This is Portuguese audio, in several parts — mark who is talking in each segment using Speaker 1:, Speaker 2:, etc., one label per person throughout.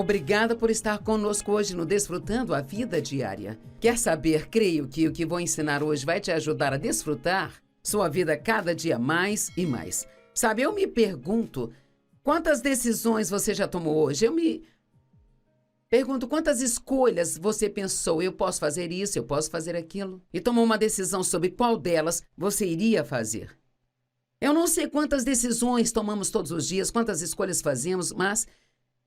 Speaker 1: Obrigada por estar conosco hoje no Desfrutando a Vida Diária. Quer saber? Creio que o que vou ensinar hoje vai te ajudar a desfrutar sua vida cada dia mais e mais. Sabe, eu me pergunto, quantas decisões você já tomou hoje? Eu me pergunto, quantas escolhas você pensou? Eu posso fazer isso, eu posso fazer aquilo? E tomou uma decisão sobre qual delas você iria fazer. Eu não sei quantas decisões tomamos todos os dias, quantas escolhas fazemos, mas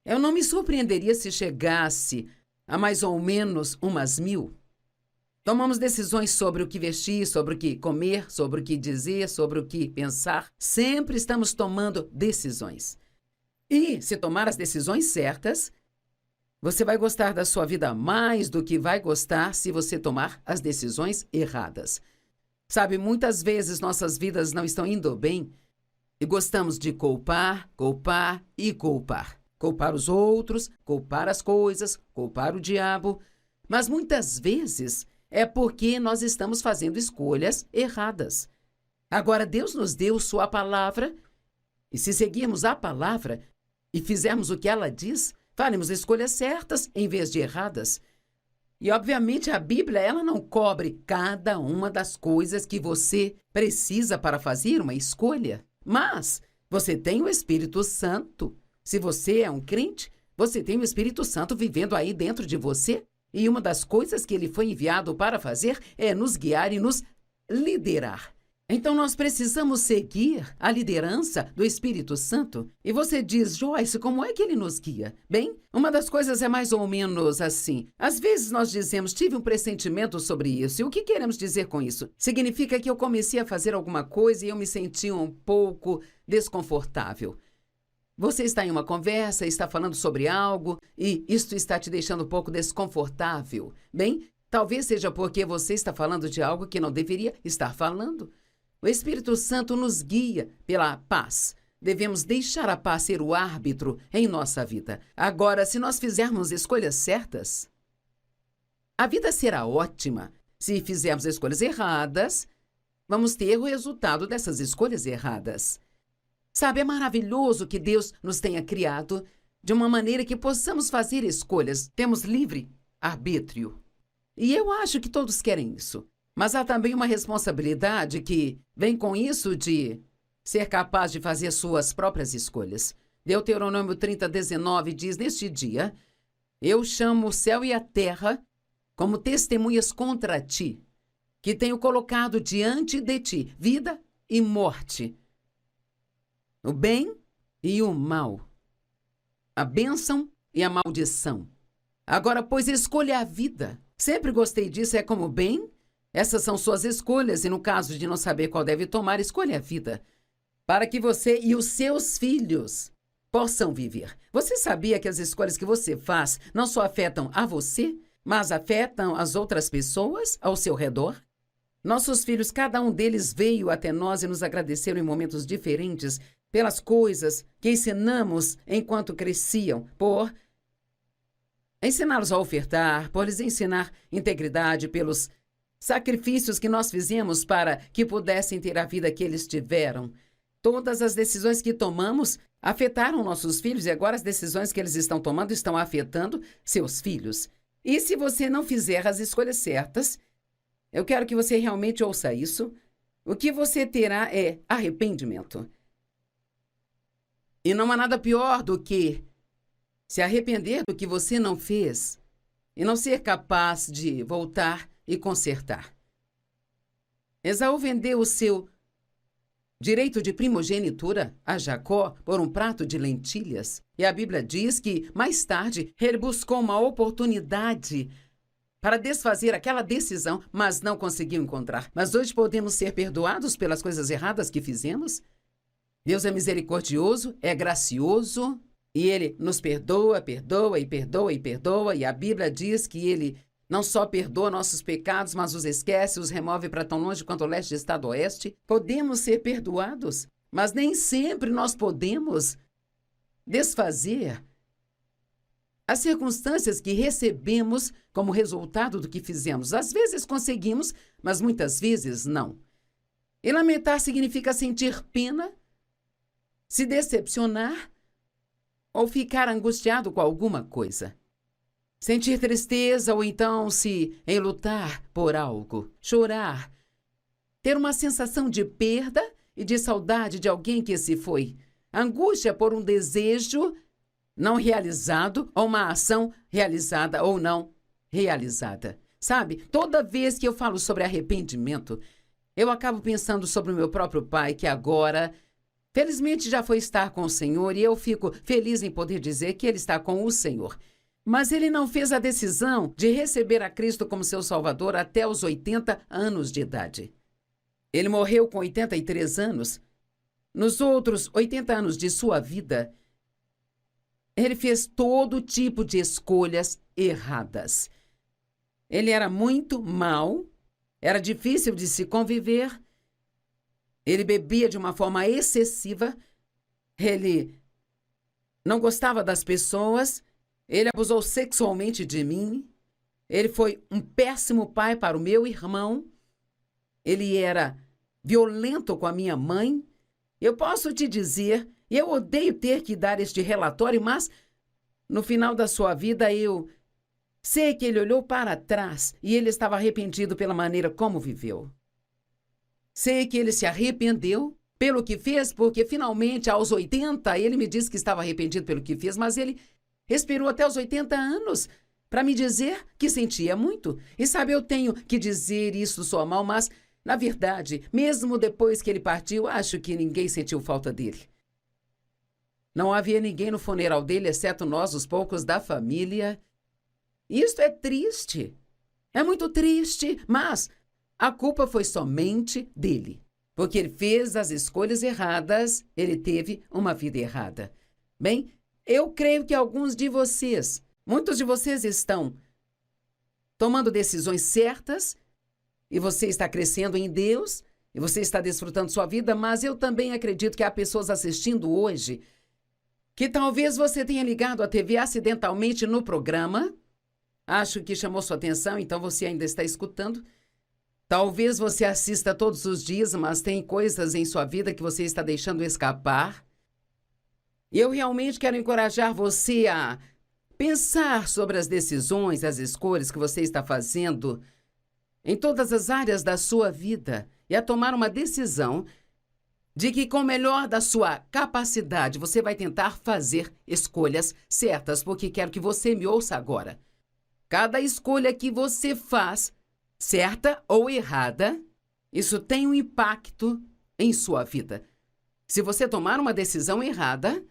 Speaker 1: eu não me surpreenderia se chegasse a mais ou menos umas 1000. Tomamos decisões sobre o que vestir, sobre o que comer, sobre o que dizer, sobre o que pensar. Sempre estamos tomando decisões. E, se tomar as decisões certas, você vai gostar da sua vida mais do que vai gostar se você tomar as decisões erradas. Sabe, muitas vezes nossas vidas não estão indo bem e gostamos de culpar, culpar e culpar. Culpar os outros, culpar as coisas, culpar o diabo. Mas muitas vezes é porque nós estamos fazendo escolhas erradas. Agora, Deus nos deu sua palavra e se seguirmos a palavra e fizermos o que ela diz, faremos escolhas certas em vez de erradas. E, obviamente, a Bíblia ela não cobre cada uma das coisas que você precisa para fazer uma escolha. Mas você tem o Espírito Santo. Se você é um crente, você tem o Espírito Santo vivendo aí dentro de você. E uma das coisas que ele foi enviado para fazer é nos guiar e nos liderar. Então nós precisamos seguir a liderança do Espírito Santo. E você diz, Joyce, como é que ele nos guia? Bem, uma das coisas é mais ou menos assim. Às vezes nós dizemos, tive um pressentimento sobre isso. E o que queremos dizer com isso? Significa que eu comecei a fazer alguma coisa e eu me senti um pouco desconfortável. Você está em uma conversa, está falando sobre algo e isto está te deixando um pouco desconfortável. Bem, talvez seja porque você está falando de algo que não deveria estar falando. O Espírito Santo nos guia pela paz. Devemos deixar a paz ser o árbitro em nossa vida. Agora, se nós fizermos escolhas certas, a vida será ótima. Se fizermos escolhas erradas, vamos ter o resultado dessas escolhas erradas. Sabe, é maravilhoso que Deus nos tenha criado de uma maneira que possamos fazer escolhas. Temos livre arbítrio. E eu acho que todos querem isso. Mas há também uma responsabilidade que vem com isso de ser capaz de fazer suas próprias escolhas. Deuteronômio 30:19 diz, neste dia, eu chamo o céu e a terra como testemunhas contra ti, que tenho colocado diante de ti vida e morte, o bem e o mal, a bênção e a maldição. Agora, pois, escolha a vida. Sempre gostei disso, é como bem. Essas são suas escolhas e no caso de não saber qual deve tomar, escolha a vida. Para que você e os seus filhos possam viver. Você sabia que as escolhas que você faz não só afetam a você, mas afetam as outras pessoas ao seu redor? Nossos filhos, cada um deles veio até nós e nos agradeceram em momentos diferentes pelas coisas que ensinamos enquanto cresciam, por ensiná-los a ofertar, por lhes ensinar integridade, pelos sacrifícios que nós fizemos para que pudessem ter a vida que eles tiveram. Todas as decisões que tomamos afetaram nossos filhos e agora as decisões que eles estão tomando estão afetando seus filhos. E se você não fizer as escolhas certas, eu quero que você realmente ouça isso, o que você terá é arrependimento. E não há nada pior do que se arrepender do que você não fez e não ser capaz de voltar e consertar. Esaú vendeu o seu direito de primogenitura a Jacó por um prato de lentilhas. E a Bíblia diz que, mais tarde, ele buscou uma oportunidade para desfazer aquela decisão, mas não conseguiu encontrar. Mas hoje podemos ser perdoados pelas coisas erradas que fizemos? Deus é misericordioso, é gracioso, e Ele nos perdoa, perdoa e perdoa e perdoa. E a Bíblia diz que Ele não só perdoa nossos pecados, mas os esquece, os remove para tão longe quanto o leste está do oeste. Podemos ser perdoados, mas nem sempre nós podemos desfazer as circunstâncias que recebemos como resultado do que fizemos. Às vezes conseguimos, mas muitas vezes não. E lamentar significa sentir pena, se decepcionar ou ficar angustiado com alguma coisa. Sentir tristeza ou então se enlutar por algo, chorar, ter uma sensação de perda e de saudade de alguém que se foi, angústia por um desejo não realizado ou uma ação realizada ou não realizada. Sabe, toda vez que eu falo sobre arrependimento, eu acabo pensando sobre o meu próprio pai, que agora, felizmente, já foi estar com o Senhor, e eu fico feliz em poder dizer que ele está com o Senhor. Mas ele não fez a decisão de receber a Cristo como seu Salvador até os 80 anos de idade. Ele morreu com 83 anos. Nos outros 80 anos de sua vida, ele fez todo tipo de escolhas erradas. Ele era muito mau, era difícil de se conviver, ele bebia de uma forma excessiva, ele não gostava das pessoas, ele abusou sexualmente de mim, ele foi um péssimo pai para o meu irmão, ele era violento com a minha mãe. Eu posso te dizer, eu odeio ter que dar este relatório, mas no final da sua vida eu sei que ele olhou para trás e ele estava arrependido pela maneira como viveu. Sei que ele se arrependeu pelo que fez, porque finalmente aos 80 ele me disse que estava arrependido pelo que fez, mas ele esperou até os 80 anos para me dizer que sentia muito. E sabe, eu tenho que dizer isso soa mal, mas, na verdade, mesmo depois que ele partiu, acho que ninguém sentiu falta dele. Não havia ninguém no funeral dele, exceto nós, os poucos da família. Isto é triste. É muito triste, mas a culpa foi somente dele. Porque ele fez as escolhas erradas, ele teve uma vida errada. Bem, eu creio que alguns de vocês, muitos de vocês estão tomando decisões certas e você está crescendo em Deus e você está desfrutando sua vida, mas eu também acredito que há pessoas assistindo hoje que talvez você tenha ligado a TV acidentalmente no programa. Acho que chamou sua atenção, então você ainda está escutando. Talvez você assista todos os dias, mas tem coisas em sua vida que você está deixando escapar. E eu realmente quero encorajar você a pensar sobre as decisões, as escolhas que você está fazendo em todas as áreas da sua vida e a tomar uma decisão de que, com o melhor da sua capacidade, você vai tentar fazer escolhas certas, porque quero que você me ouça agora. Cada escolha que você faz, certa ou errada, isso tem um impacto em sua vida. Se você tomar uma decisão errada,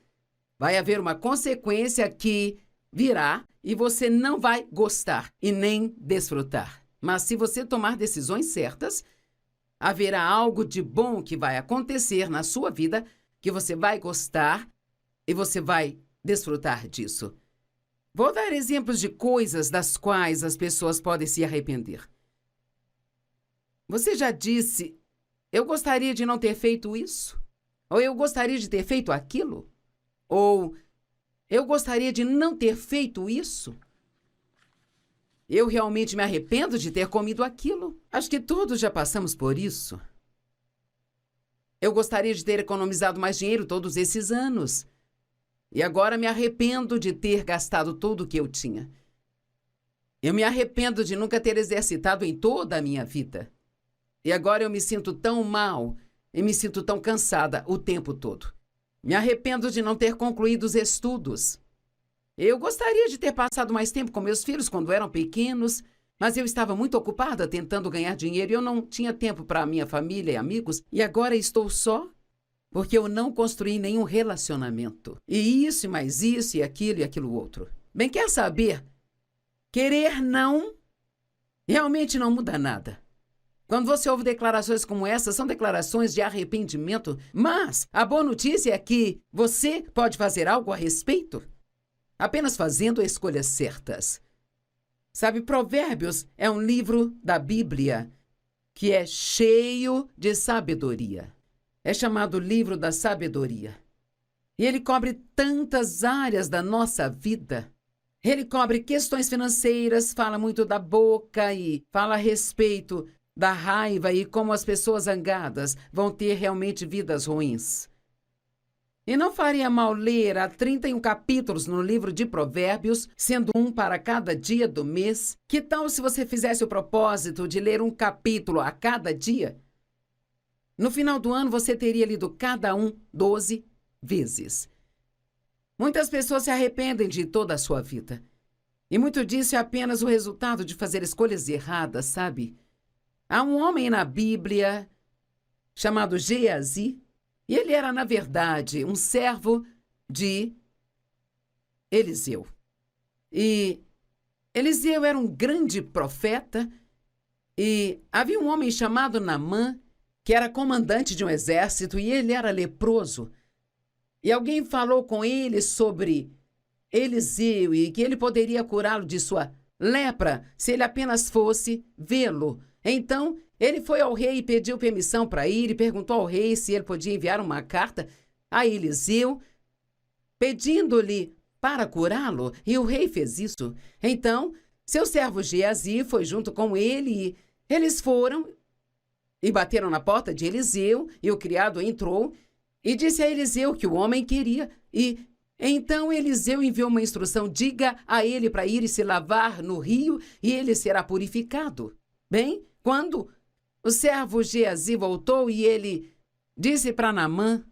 Speaker 1: vai haver uma consequência que virá e você não vai gostar e nem desfrutar. Mas se você tomar decisões certas, haverá algo de bom que vai acontecer na sua vida que você vai gostar e você vai desfrutar disso. Vou dar exemplos de coisas das quais as pessoas podem se arrepender. Você já disse, eu gostaria de não ter feito isso? Ou eu gostaria de ter feito aquilo? Ou eu gostaria de não ter feito isso? Eu realmente me arrependo de ter comido aquilo. Acho que todos já passamos por isso. Eu gostaria de ter economizado mais dinheiro todos esses anos. E agora me arrependo de ter gastado tudo o que eu tinha. Eu me arrependo de nunca ter exercitado em toda a minha vida. E agora eu me sinto tão mal e me sinto tão cansada o tempo todo. Me arrependo de não ter concluído os estudos. Eu gostaria de ter passado mais tempo com meus filhos quando eram pequenos, mas eu estava muito ocupada tentando ganhar dinheiro e eu não tinha tempo para a minha família e amigos. E agora estou só porque eu não construí nenhum relacionamento. E isso, e mais isso, e aquilo outro. Bem, quer saber? Querer não realmente não muda nada. Quando você ouve declarações como essa, são declarações de arrependimento, mas a boa notícia é que você pode fazer algo a respeito, apenas fazendo escolhas certas. Sabe, Provérbios é um livro da Bíblia que é cheio de sabedoria. É chamado livro da sabedoria. E ele cobre tantas áreas da nossa vida. Ele cobre questões financeiras, fala muito da boca e fala a respeito da raiva e como as pessoas zangadas vão ter realmente vidas ruins. E não faria mal ler há 31 capítulos no livro de Provérbios, sendo um para cada dia do mês? Que tal se você fizesse o propósito de ler um capítulo a cada dia? No final do ano, você teria lido cada um 12 vezes. Muitas pessoas se arrependem de toda a sua vida. E muito disso é apenas o resultado de fazer escolhas erradas, sabe? Há um homem na Bíblia chamado Geazi, e ele era, na verdade, um servo de Eliseu. E Eliseu era um grande profeta, e havia um homem chamado Naamã, que era comandante de um exército, e ele era leproso. E alguém falou com ele sobre Eliseu e que ele poderia curá-lo de sua lepra se ele apenas fosse vê-lo. Então, ele foi ao rei e pediu permissão para ir e perguntou ao rei se ele podia enviar uma carta a Eliseu, pedindo-lhe para curá-lo, e o rei fez isso. Então, seu servo Geazi foi junto com ele e eles foram e bateram na porta de Eliseu, e o criado entrou e disse a Eliseu que o homem queria, e então Eliseu enviou uma instrução: diga a ele para ir e se lavar no rio e ele será purificado. Bem, quando o servo Geazi voltou e ele disse para Naamã: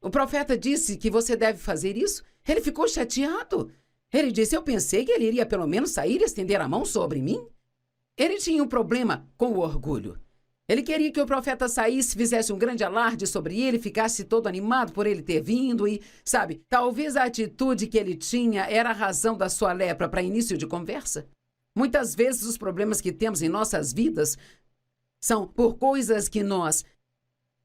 Speaker 1: o profeta disse que você deve fazer isso, ele ficou chateado. Ele disse: eu pensei que ele iria pelo menos sair e estender a mão sobre mim. Ele tinha um problema com o orgulho. Ele queria que o profeta saísse, fizesse um grande alarde sobre ele, ficasse todo animado por ele ter vindo e, sabe, talvez a atitude que ele tinha era a razão da sua lepra para início de conversa. Muitas vezes os problemas que temos em nossas vidas são por coisas que nós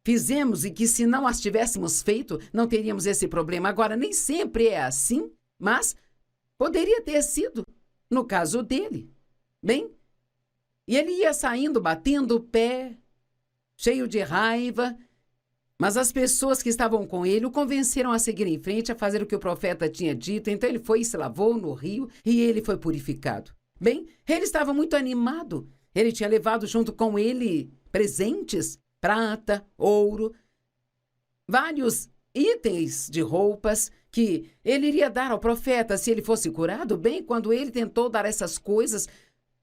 Speaker 1: fizemos e que, se não as tivéssemos feito, não teríamos esse problema. Agora, nem sempre é assim, mas poderia ter sido no caso dele. Bem, e ele ia saindo, batendo o pé, cheio de raiva, mas as pessoas que estavam com ele o convenceram a seguir em frente, a fazer o que o profeta tinha dito. Então ele foi e se lavou no rio e ele foi purificado. Bem, ele estava muito animado. Ele tinha levado junto com ele presentes, prata, ouro, vários itens de roupas que ele iria dar ao profeta se ele fosse curado. Bem, quando ele tentou dar essas coisas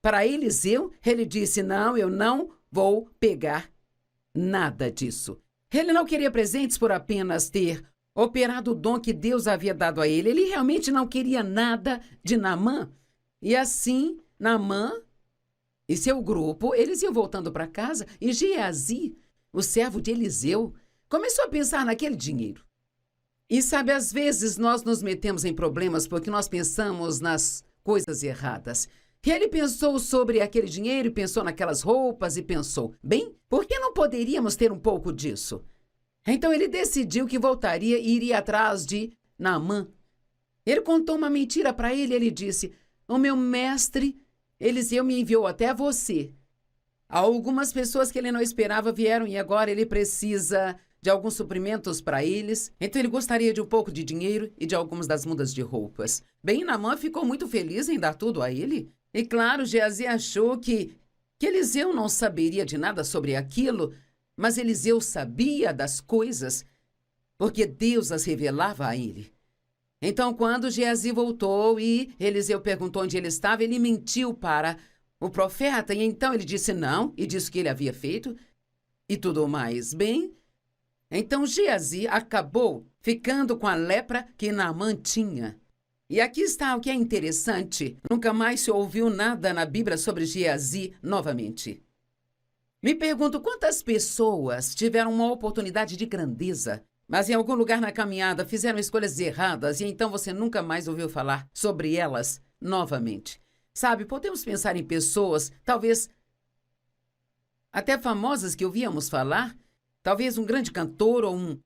Speaker 1: para Eliseu, ele disse: não, eu não vou pegar nada disso. Ele não queria presentes por apenas ter operado o dom que Deus havia dado a ele. Ele realmente não queria nada de Naamã. E assim, Naamã e seu grupo, eles iam voltando para casa, e Geazi, o servo de Eliseu, começou a pensar naquele dinheiro. E sabe, às vezes nós nos metemos em problemas porque nós pensamos nas coisas erradas. E ele pensou sobre aquele dinheiro, e pensou naquelas roupas, e pensou: bem, por que não poderíamos ter um pouco disso? Então ele decidiu que voltaria e iria atrás de Naamã. Ele contou uma mentira para ele. Ele disse: o meu mestre Eliseu me enviou até você. Algumas pessoas que ele não esperava vieram e agora ele precisa de alguns suprimentos para eles. Então ele gostaria de um pouco de dinheiro e de algumas das mudas de roupas. Bem, Naamã ficou muito feliz em dar tudo a ele. E claro, Geazi achou que Eliseu não saberia de nada sobre aquilo, mas Eliseu sabia das coisas, porque Deus as revelava a ele. Então, quando Geazi voltou e Eliseu perguntou onde ele estava, ele mentiu para o profeta, e então ele disse não, e disse o que ele havia feito, e tudo mais. Bem, então Geazi acabou ficando com a lepra que Naamã tinha. E aqui está o que é interessante. Nunca mais se ouviu nada na Bíblia sobre Geazi novamente. Me pergunto quantas pessoas tiveram uma oportunidade de grandeza, mas em algum lugar na caminhada fizeram escolhas erradas e então você nunca mais ouviu falar sobre elas novamente. Sabe, podemos pensar em pessoas, talvez até famosas que ouvíamos falar, talvez um grande cantor ou um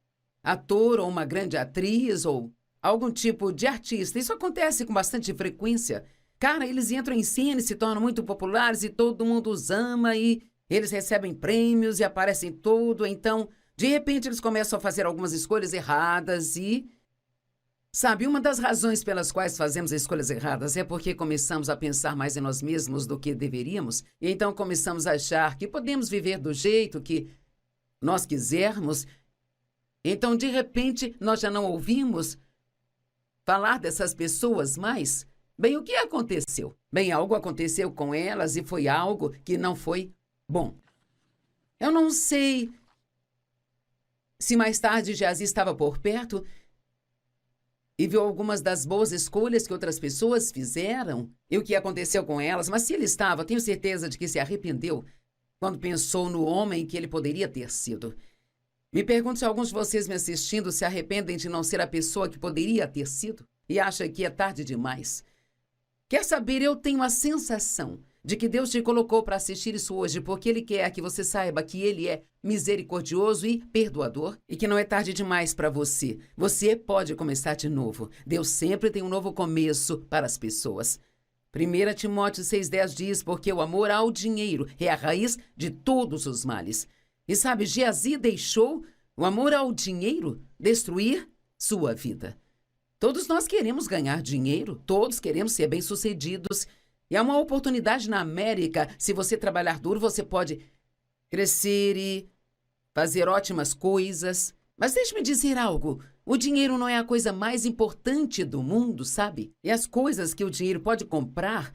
Speaker 1: ator ou uma grande atriz ou algum tipo de artista. Isso acontece com bastante frequência. Cara, eles entram em cena e se tornam muito populares e todo mundo os ama e eles recebem prêmios e aparecem tudo. Então, de repente, eles começam a fazer algumas escolhas erradas e... Sabe, uma das razões pelas quais fazemos escolhas erradas é porque começamos a pensar mais em nós mesmos do que deveríamos. E então começamos a achar que podemos viver do jeito que nós quisermos. Então, de repente, nós já não ouvimos falar dessas pessoas mais? Bem, o que aconteceu? Bem, algo aconteceu com elas e foi algo que não foi bom. Eu não sei se mais tarde Geazi estava por perto e viu algumas das boas escolhas que outras pessoas fizeram e o que aconteceu com elas, mas se ele estava, tenho certeza de que se arrependeu quando pensou no homem que ele poderia ter sido. Me pergunto se alguns de vocês me assistindo se arrependem de não ser a pessoa que poderia ter sido e acham que é tarde demais. Quer saber, eu tenho a sensação de que Deus te colocou para assistir isso hoje porque Ele quer que você saiba que Ele é misericordioso e perdoador e que não é tarde demais para você. Você pode começar de novo. Deus sempre tem um novo começo para as pessoas. 1 Timóteo 6,10 diz, porque o amor ao dinheiro é a raiz de todos os males. E sabe, Geazi deixou o amor ao dinheiro destruir sua vida. Todos nós queremos ganhar dinheiro, todos queremos ser bem-sucedidos. E há uma oportunidade na América. Se você trabalhar duro, você pode crescer e fazer ótimas coisas. Mas deixe-me dizer algo. O dinheiro não é a coisa mais importante do mundo, sabe? E as coisas que o dinheiro pode comprar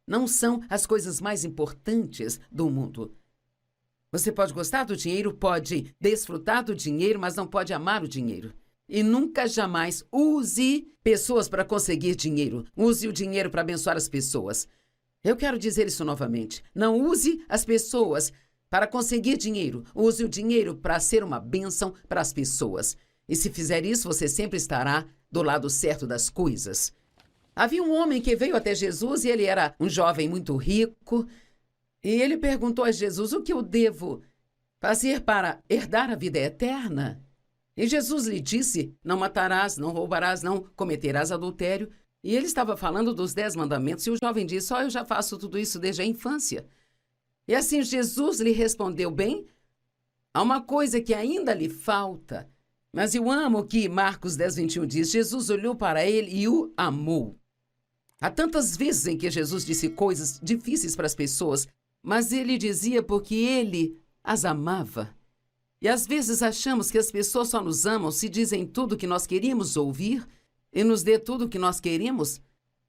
Speaker 1: não são as coisas mais importantes do mundo. Você pode gostar do dinheiro, pode desfrutar do dinheiro, mas não pode amar o dinheiro. E nunca, jamais use pessoas para conseguir dinheiro. Use o dinheiro para abençoar as pessoas. Eu quero dizer isso novamente. Não use as pessoas para conseguir dinheiro. Use o dinheiro para ser uma bênção para as pessoas. E se fizer isso, você sempre estará do lado certo das coisas. Havia um homem que veio até Jesus e ele era um jovem muito rico. E ele perguntou a Jesus, o que eu devo fazer para herdar a vida eterna? E Jesus lhe disse, não matarás, não roubarás, não cometerás adultério. E ele estava falando dos 10 mandamentos e o jovem disse, eu já faço tudo isso desde a infância. E assim Jesus lhe respondeu, bem, há uma coisa que ainda lhe falta. Mas eu amo que Marcos 10:21 diz, Jesus olhou para ele e o amou. Há tantas vezes em que Jesus disse coisas difíceis para as pessoas, mas ele dizia porque ele as amava. E às vezes achamos que as pessoas só nos amam se dizem tudo o que nós queríamos ouvir e nos dê tudo o que nós queremos.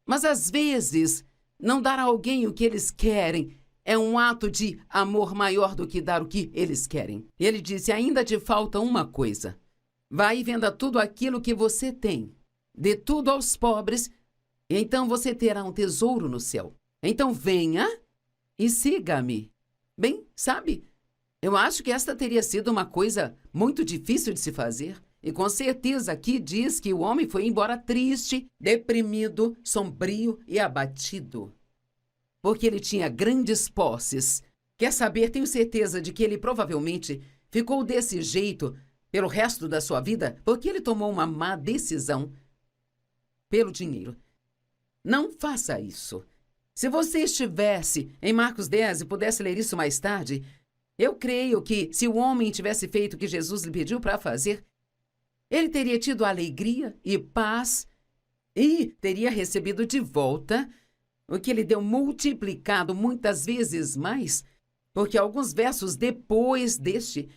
Speaker 1: Mas às vezes, não dar a alguém o que eles querem é um ato de amor maior do que dar o que eles querem. E ele disse, ainda te falta uma coisa. Vai e venda tudo aquilo que você tem. Dê tudo aos pobres e então você terá um tesouro no céu. Então venha e siga-me. Bem, sabe, eu acho que esta teria sido uma coisa muito difícil de se fazer. E com certeza aqui diz que o homem foi embora triste, deprimido, sombrio e abatido. Porque ele tinha grandes posses. Quer saber, tenho certeza de que ele provavelmente ficou desse jeito pelo resto da sua vida porque ele tomou uma má decisão pelo dinheiro. Não faça isso. Se você estivesse em Marcos 10 e pudesse ler isso mais tarde, eu creio que se o homem tivesse feito o que Jesus lhe pediu para fazer, ele teria tido alegria e paz e teria recebido de volta o que ele deu multiplicado muitas vezes mais, porque alguns versos depois deste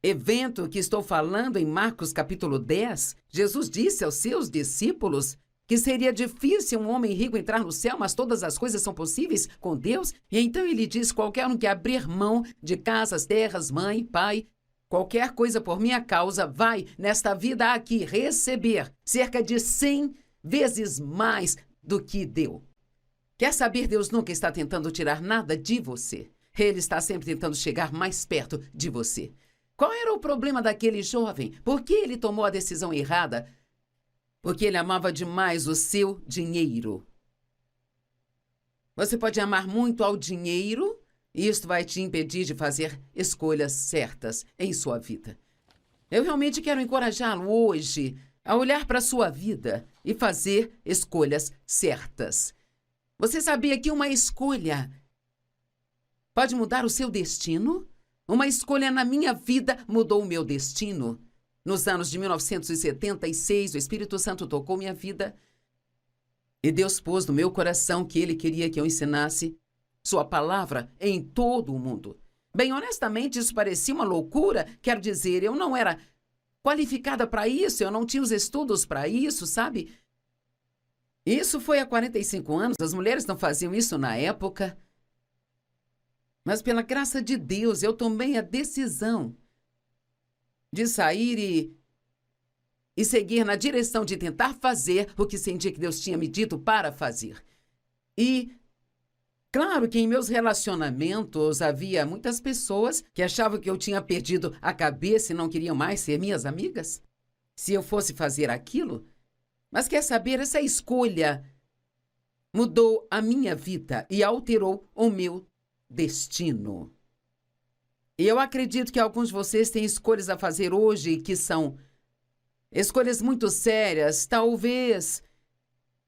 Speaker 1: evento que estou falando em Marcos capítulo 10, Jesus disse aos seus discípulos que seria difícil um homem rico entrar no céu, mas todas as coisas são possíveis com Deus. E então ele diz, qualquer um que abrir mão de casas, terras, mãe, pai, qualquer coisa por minha causa, vai nesta vida aqui receber cerca de 100 vezes mais do que deu. Quer saber, Deus nunca está tentando tirar nada de você. Ele está sempre tentando chegar mais perto de você. Qual era o problema daquele jovem? Por que ele tomou a decisão errada? Porque ele amava demais o seu dinheiro. Você pode amar muito ao dinheiro e isto vai te impedir de fazer escolhas certas em sua vida. Eu realmente quero encorajá-lo hoje a olhar para a sua vida e fazer escolhas certas. Você sabia que uma escolha pode mudar o seu destino? Uma escolha na minha vida mudou o meu destino. Nos anos de 1976, o Espírito Santo tocou minha vida e Deus pôs no meu coração que Ele queria que eu ensinasse sua palavra em todo o mundo. Bem, honestamente, isso parecia uma loucura. Quero dizer, eu não era qualificada para isso, eu não tinha os estudos para isso, sabe? Isso foi há 45 anos, as mulheres não faziam isso na época. Mas pela graça de Deus, eu tomei a decisão de sair e seguir na direção de tentar fazer o que senti que Deus tinha me dito para fazer. E claro que em meus relacionamentos havia muitas pessoas que achavam que eu tinha perdido a cabeça e não queriam mais ser minhas amigas se eu fosse fazer aquilo. Mas quer saber, essa escolha mudou a minha vida e alterou o meu destino. E eu acredito que alguns de vocês têm escolhas a fazer hoje que são escolhas muito sérias. Talvez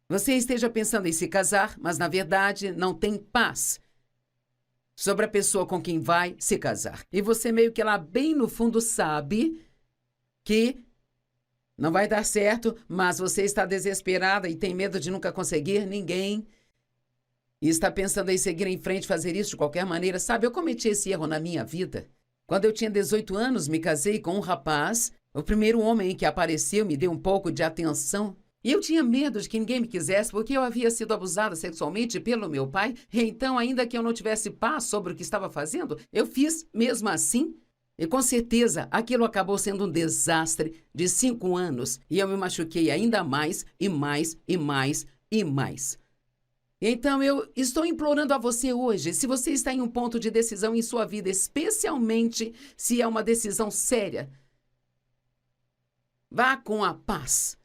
Speaker 1: você esteja pensando em se casar, mas na verdade não tem paz sobre a pessoa com quem vai se casar. E você meio que lá bem no fundo sabe que não vai dar certo, mas você está desesperada e tem medo de nunca conseguir ninguém. E está pensando em seguir em frente, fazer isso de qualquer maneira. Sabe, eu cometi esse erro na minha vida. Quando eu tinha 18 anos, me casei com um rapaz. O primeiro homem que apareceu me deu um pouco de atenção. E eu tinha medo de que ninguém me quisesse, porque eu havia sido abusada sexualmente pelo meu pai. E então, ainda que eu não tivesse paz sobre o que estava fazendo, eu fiz mesmo assim. E com certeza, aquilo acabou sendo um desastre de 5 anos. E eu me machuquei ainda mais, e mais, e mais, e mais. Então, eu estou implorando a você hoje, se você está em um ponto de decisão em sua vida, especialmente se é uma decisão séria, vá com a paz.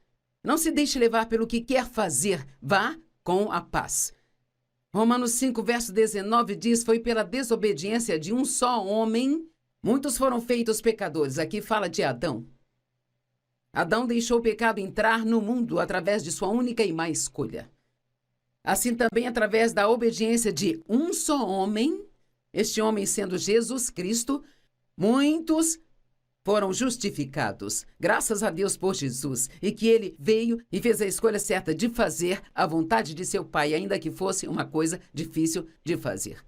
Speaker 1: Não se deixe levar pelo que quer fazer, vá com a paz. Romanos 5, verso 19 diz, foi pela desobediência de um só homem, muitos foram feitos pecadores. Aqui fala de Adão. Adão deixou o pecado entrar no mundo através de sua única e má escolha. Assim também, através da obediência de um só homem, este homem sendo Jesus Cristo, muitos foram justificados. Graças a Deus por Jesus, e que ele veio e fez a escolha certa de fazer a vontade de seu Pai, ainda que fosse uma coisa difícil de fazer.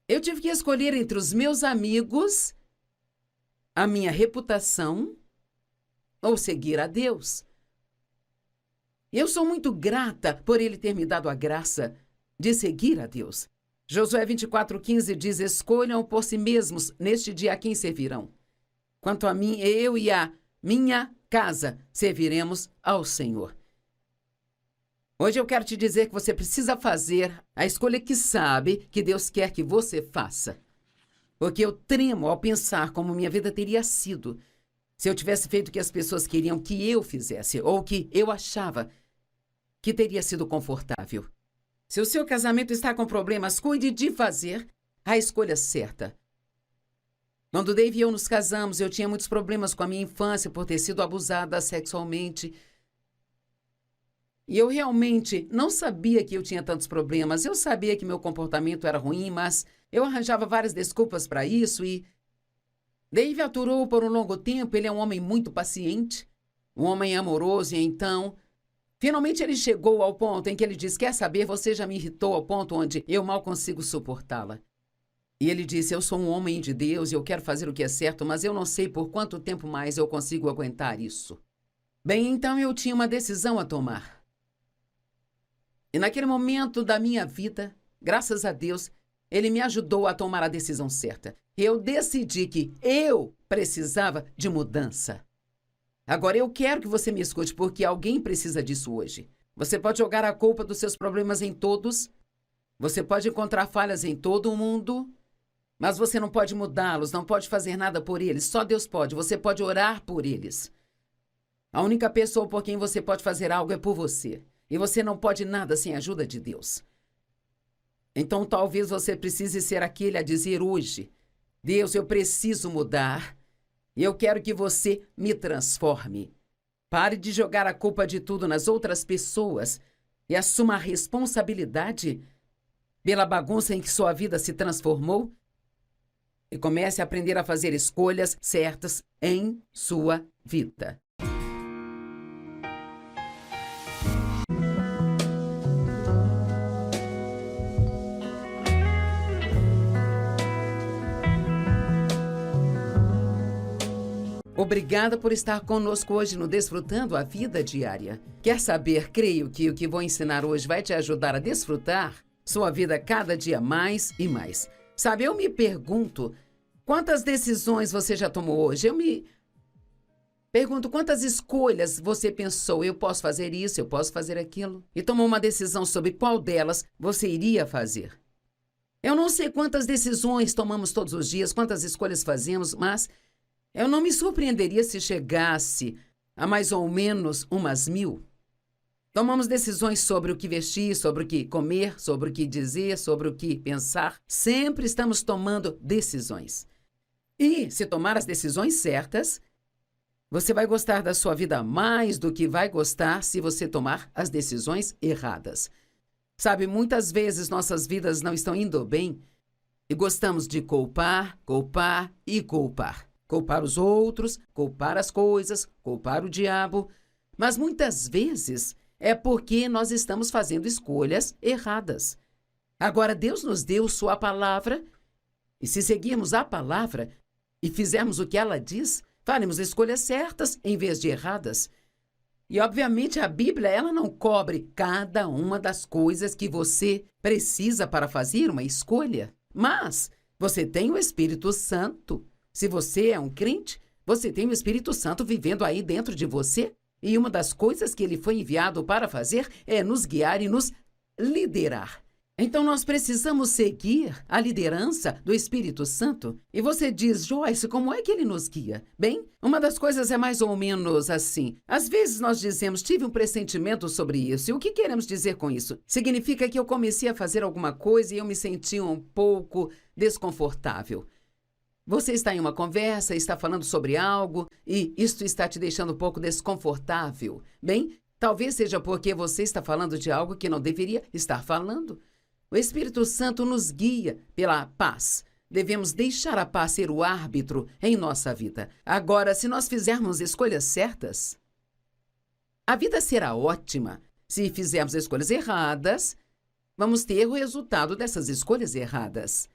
Speaker 1: Eu tive que escolher entre os meus amigos, a minha reputação, ou seguir a Deus. Eu sou muito grata por ele ter me dado a graça de seguir a Deus. Josué 24:15 diz, escolham por si mesmos neste dia a quem servirão. Quanto a mim, eu e a minha casa serviremos ao Senhor. Hoje eu quero te dizer que você precisa fazer a escolha que sabe que Deus quer que você faça. Porque eu tremo ao pensar como minha vida teria sido se eu tivesse feito o que as pessoas queriam que eu fizesse, ou que eu achava que teria sido confortável. Se o seu casamento está com problemas, cuide de fazer a escolha certa. Quando Dave e eu nos casamos, eu tinha muitos problemas com a minha infância por ter sido abusada sexualmente. E eu realmente não sabia que eu tinha tantos problemas. Eu sabia que meu comportamento era ruim, mas eu arranjava várias desculpas para isso e Dave aturou por um longo tempo. Ele é um homem muito paciente, um homem amoroso, e então, finalmente ele chegou ao ponto em que ele disse, quer saber, você já me irritou ao ponto onde eu mal consigo suportá-la. E ele disse, eu sou um homem de Deus e eu quero fazer o que é certo, mas eu não sei por quanto tempo mais eu consigo aguentar isso. Bem, então eu tinha uma decisão a tomar. E naquele momento da minha vida, graças a Deus, ele me ajudou a tomar a decisão certa. Eu decidi que eu precisava de mudança. Agora, eu quero que você me escute, porque alguém precisa disso hoje. Você pode jogar a culpa dos seus problemas em todos. Você pode encontrar falhas em todo o mundo. Mas você não pode mudá-los, não pode fazer nada por eles. Só Deus pode. Você pode orar por eles. A única pessoa por quem você pode fazer algo é por você. E você não pode nada sem a ajuda de Deus. Então, talvez você precise ser aquele a dizer hoje, Deus, eu preciso mudar. E eu quero que você me transforme. Pare de jogar a culpa de tudo nas outras pessoas e assuma a responsabilidade pela bagunça em que sua vida se transformou e comece a aprender a fazer escolhas certas em sua vida. Obrigada por estar conosco hoje no Desfrutando a Vida Diária. Quer saber? Creio que o que vou ensinar hoje vai te ajudar a desfrutar sua vida cada dia mais e mais. Sabe, eu me pergunto, quantas decisões você já tomou hoje? Eu me pergunto, quantas escolhas você pensou? Eu posso fazer isso, eu posso fazer aquilo. E tomou uma decisão sobre qual delas você iria fazer. Eu não sei quantas decisões tomamos todos os dias, quantas escolhas fazemos, mas eu não me surpreenderia se chegasse a mais ou menos umas 1000. Tomamos decisões sobre o que vestir, sobre o que comer, sobre o que dizer, sobre o que pensar. Sempre estamos tomando decisões. E se tomar as decisões certas, você vai gostar da sua vida mais do que vai gostar se você tomar as decisões erradas. Sabe, muitas vezes nossas vidas não estão indo bem e gostamos de culpar, culpar e culpar. Culpar os outros, culpar as coisas, culpar o diabo. Mas muitas vezes é porque nós estamos fazendo escolhas erradas. Agora, Deus nos deu sua palavra e se seguirmos a palavra e fizermos o que ela diz, faremos escolhas certas em vez de erradas. E, obviamente, a Bíblia ela não cobre cada uma das coisas que você precisa para fazer uma escolha. Mas você tem o Espírito Santo. Se você é um crente, você tem o Espírito Santo vivendo aí dentro de você. E uma das coisas que ele foi enviado para fazer é nos guiar e nos liderar. Então, nós precisamos seguir a liderança do Espírito Santo. E você diz, Joyce, como é que ele nos guia? Bem, uma das coisas é mais ou menos assim. Às vezes nós dizemos, tive um pressentimento sobre isso. E o que queremos dizer com isso? Significa que eu comecei a fazer alguma coisa e eu me senti um pouco desconfortável. Você está em uma conversa, está falando sobre algo e isto está te deixando um pouco desconfortável. Bem, talvez seja porque você está falando de algo que não deveria estar falando. O Espírito Santo nos guia pela paz. Devemos deixar a paz ser o árbitro em nossa vida. Agora, se nós fizermos escolhas certas, a vida será ótima. Se fizermos escolhas erradas, vamos ter o resultado dessas escolhas erradas.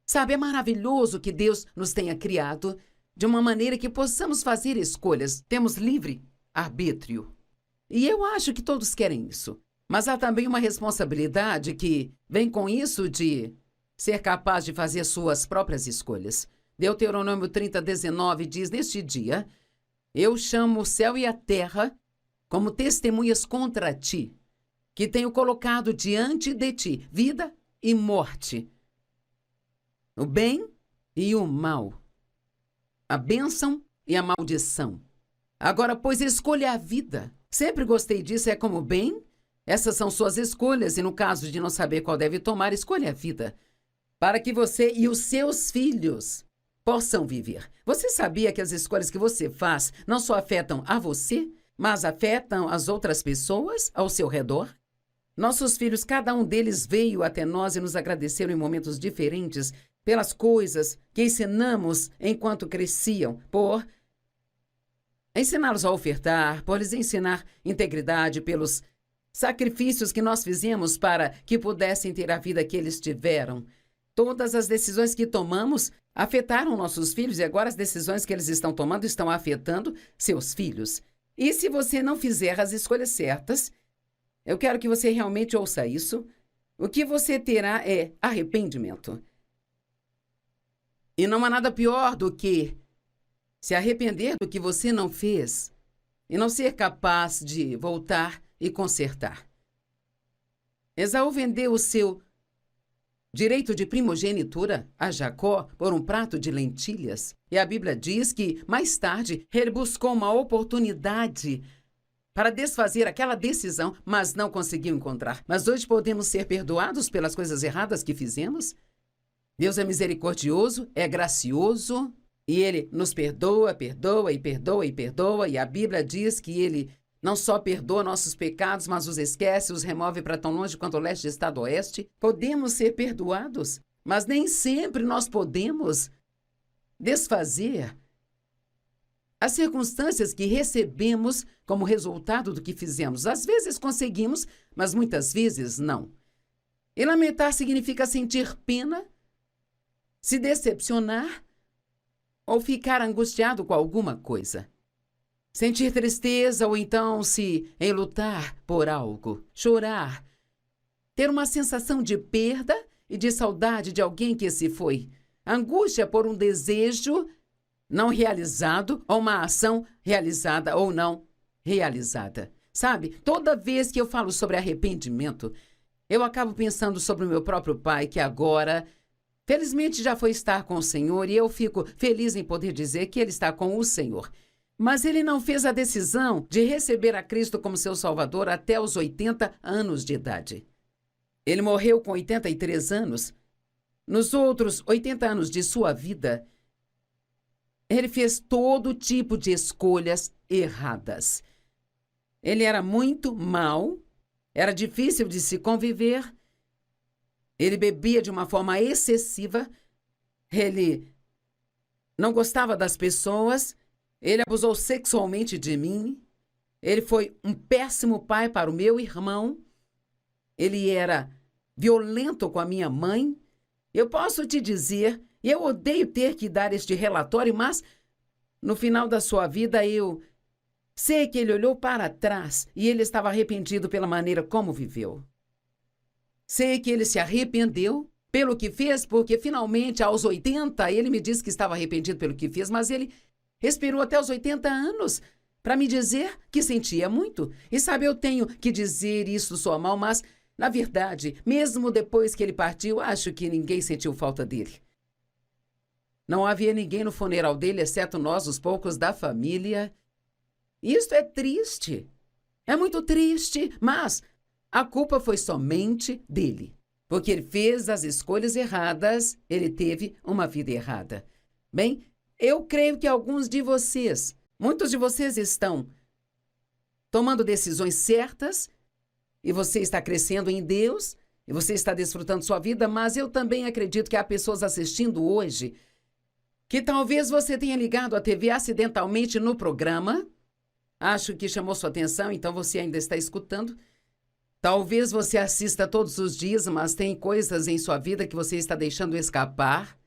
Speaker 1: Sabe, é maravilhoso que Deus nos tenha criado de uma maneira que possamos fazer escolhas. Temos livre arbítrio. E eu acho que todos querem isso. Mas há também uma responsabilidade que vem com isso de ser capaz de fazer suas próprias escolhas. Deuteronômio 30:19 diz, neste dia, eu chamo o céu e a terra como testemunhas contra ti, que tenho colocado diante de ti vida e morte, o bem e o mal, a bênção e a maldição. Agora, pois, escolha a vida. Sempre gostei disso, é como bem. Essas são suas escolhas e no caso de não saber qual deve tomar, escolha a vida, para que você e os seus filhos possam viver. Você sabia que as escolhas que você faz não só afetam a você, mas afetam as outras pessoas ao seu redor? Nossos filhos, cada um deles veio até nós e nos agradeceram em momentos diferentes pelas coisas que ensinamos enquanto cresciam, por ensiná-los a ofertar, por lhes ensinar integridade, pelos sacrifícios que nós fizemos para que pudessem ter a vida que eles tiveram. Todas as decisões que tomamos afetaram nossos filhos e agora as decisões que eles estão tomando estão afetando seus filhos. E se você não fizer as escolhas certas, eu quero que você realmente ouça isso, o que você terá é arrependimento. E não há nada pior do que se arrepender do que você não fez e não ser capaz de voltar e consertar. Esaú vendeu o seu direito de primogenitura a Jacó por um prato de lentilhas. E a Bíblia diz que, mais tarde, ele buscou uma oportunidade para desfazer aquela decisão, mas não conseguiu encontrar. Mas hoje podemos ser perdoados pelas coisas erradas que fizemos? Deus é misericordioso, é gracioso, e Ele nos perdoa, perdoa e perdoa e perdoa. E a Bíblia diz que Ele não só perdoa nossos pecados, mas os esquece, os remove para tão longe quanto o leste está do oeste. Podemos ser perdoados, mas nem sempre nós podemos desfazer as circunstâncias que recebemos como resultado do que fizemos. Às vezes conseguimos, mas muitas vezes não. E lamentar significa sentir pena, se decepcionar, ou ficar angustiado com alguma coisa. Sentir tristeza ou então se enlutar por algo, chorar, ter uma sensação de perda e de saudade de alguém que se foi, angústia por um desejo não realizado ou uma ação realizada ou não realizada. Sabe, toda vez que eu falo sobre arrependimento, eu acabo pensando sobre o meu próprio pai, que agora, felizmente, já foi estar com o Senhor, e eu fico feliz em poder dizer que ele está com o Senhor. Mas ele não fez a decisão de receber a Cristo como seu Salvador até os 80 anos de idade. Ele morreu com 83 anos. Nos outros 80 anos de sua vida, ele fez todo tipo de escolhas erradas. Ele era muito mau, era difícil de se conviver, ele bebia de uma forma excessiva, ele não gostava das pessoas, ele abusou sexualmente de mim, ele foi um péssimo pai para o meu irmão, ele era violento com a minha mãe. Eu posso te dizer, e eu odeio ter que dar este relatório, mas no final da sua vida eu sei que ele olhou para trás e ele estava arrependido pela maneira como viveu. Sei que ele se arrependeu pelo que fez, porque finalmente aos 80 ele me disse que estava arrependido pelo que fez, mas ele esperou até os 80 anos para me dizer que sentia muito. E sabe, eu tenho que dizer isso soa mal, mas na verdade, mesmo depois que ele partiu, acho que ninguém sentiu falta dele. Não havia ninguém no funeral dele, exceto nós, os poucos da família. Isto é triste. É muito triste, mas a culpa foi somente dele. Porque ele fez as escolhas erradas, ele teve uma vida errada. Bem, eu creio que alguns de vocês, muitos de vocês estão tomando decisões certas, e você está crescendo em Deus, e você está desfrutando sua vida, mas eu também acredito que há pessoas assistindo hoje que talvez você tenha ligado a TV acidentalmente no programa. Acho que chamou sua atenção, então você ainda está escutando. Talvez você assista todos os dias, mas tem coisas em sua vida que você está deixando escapar.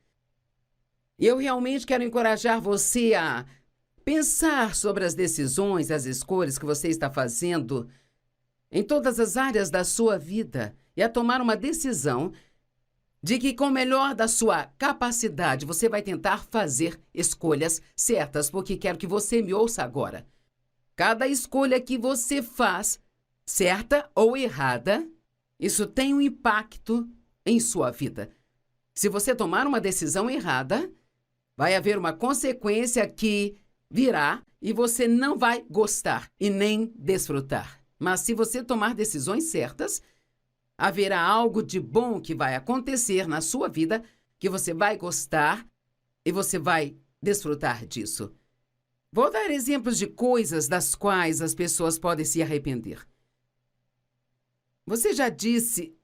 Speaker 1: E eu realmente quero encorajar você a pensar sobre as decisões, as escolhas que você está fazendo em todas as áreas da sua vida e a tomar uma decisão de que, com o melhor da sua capacidade, você vai tentar fazer escolhas certas, porque quero que você me ouça agora. Cada escolha que você faz, certa ou errada, isso tem um impacto em sua vida. Se você tomar uma decisão errada, vai haver uma consequência que virá e você não vai gostar e nem desfrutar. Mas se você tomar decisões certas, haverá algo de bom que vai acontecer na sua vida, que você vai gostar e você vai desfrutar disso. Vou dar exemplos de coisas das quais as pessoas podem se arrepender. Você já disse,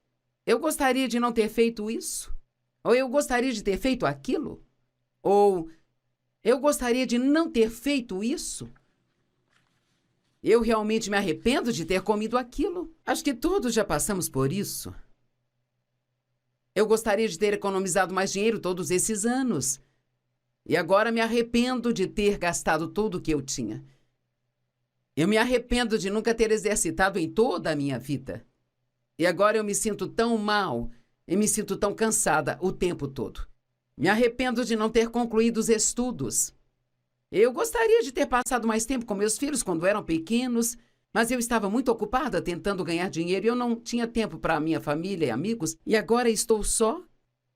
Speaker 1: eu gostaria de não ter feito isso? Ou eu gostaria de ter feito aquilo? Ou eu gostaria de não ter feito isso? Eu realmente me arrependo de ter comido aquilo. Acho que todos já passamos por isso. Eu gostaria de ter economizado mais dinheiro todos esses anos. E agora me arrependo de ter gastado tudo o que eu tinha. Eu me arrependo de nunca ter exercitado em toda a minha vida. E agora eu me sinto tão mal e me sinto tão cansada o tempo todo. Me arrependo de não ter concluído os estudos. Eu gostaria de ter passado mais tempo com meus filhos quando eram pequenos, mas eu estava muito ocupada tentando ganhar dinheiro e eu não tinha tempo para a minha família e amigos. E agora estou só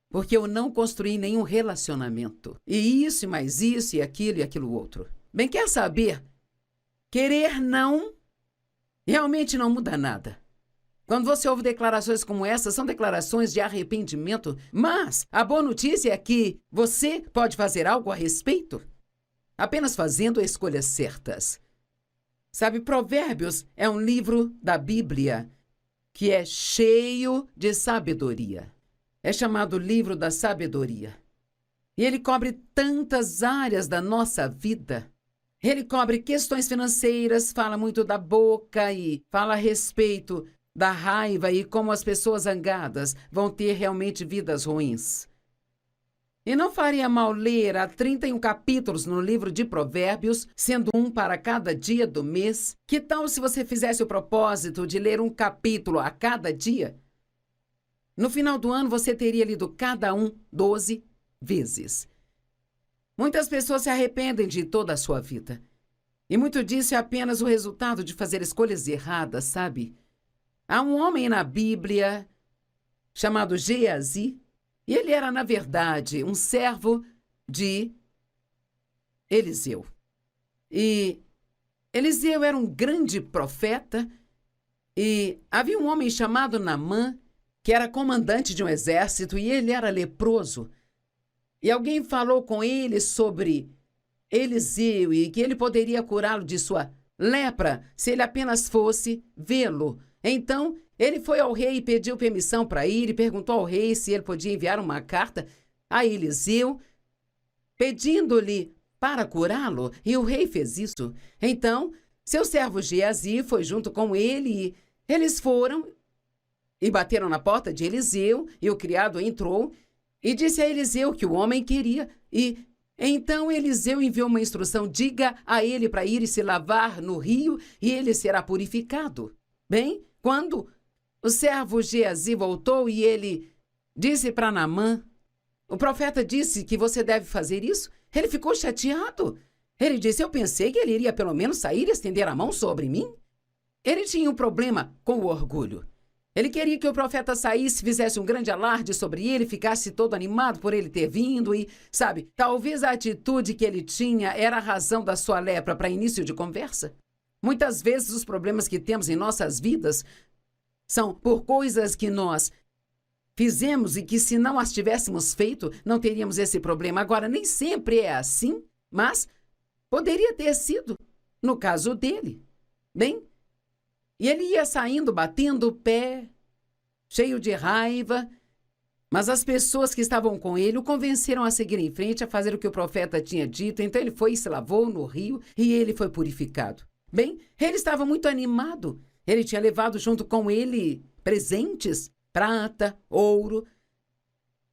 Speaker 1: porque eu não construí nenhum relacionamento. E isso, e mais isso, e aquilo outro. Bem, quer saber? Querer não realmente não muda nada. Quando você ouve declarações como essa, são declarações de arrependimento, mas a boa notícia é que você pode fazer algo a respeito, apenas fazendo escolhas certas. Sabe, Provérbios é um livro da Bíblia que é cheio de sabedoria. É chamado livro da sabedoria. E ele cobre tantas áreas da nossa vida. Ele cobre questões financeiras, fala muito da boca e fala a respeito da raiva e como as pessoas zangadas vão ter realmente vidas ruins. E não faria mal ler há 31 capítulos no livro de Provérbios, sendo um para cada dia do mês? Que tal se você fizesse o propósito de ler um capítulo a cada dia? No final do ano, você teria lido cada um 12 vezes. Muitas pessoas se arrependem de toda a sua vida. E muito disso é apenas o resultado de fazer escolhas erradas, sabe? Há um homem na Bíblia chamado Geazi, e ele era, na verdade, um servo de Eliseu. E Eliseu era um grande profeta, e havia um homem chamado Naamã, que era comandante de um exército, e ele era leproso. E alguém falou com ele sobre Eliseu e que ele poderia curá-lo de sua lepra se ele apenas fosse vê-lo. Então, ele foi ao rei e pediu permissão para ir e perguntou ao rei se ele podia enviar uma carta a Eliseu, pedindo-lhe para curá-lo, e o rei fez isso. Então, seu servo Geazi foi junto com ele e eles foram e bateram na porta de Eliseu, e o criado entrou e disse a Eliseu que o homem queria. E então Eliseu enviou uma instrução: diga a ele para ir e se lavar no rio e ele será purificado. Bem, quando o servo Geazi voltou e ele disse para Naamã: o profeta disse que você deve fazer isso, ele ficou chateado. Ele disse: eu pensei que ele iria pelo menos sair e estender a mão sobre mim. Ele tinha um problema com o orgulho. Ele queria que o profeta saísse, fizesse um grande alarde sobre ele, ficasse todo animado por ele ter vindo e, sabe, talvez a atitude que ele tinha era a razão da sua lepra para início de conversa. Muitas vezes os problemas que temos em nossas vidas são por coisas que nós fizemos e que, se não as tivéssemos feito, não teríamos esse problema. Agora, nem sempre é assim, mas poderia ter sido no caso dele. Bem, e ele ia saindo, batendo o pé, cheio de raiva, mas as pessoas que estavam com ele o convenceram a seguir em frente, a fazer o que o profeta tinha dito. Então ele foi e se lavou no rio e ele foi purificado. Bem, ele estava muito animado. Ele tinha levado junto com ele presentes, prata, ouro,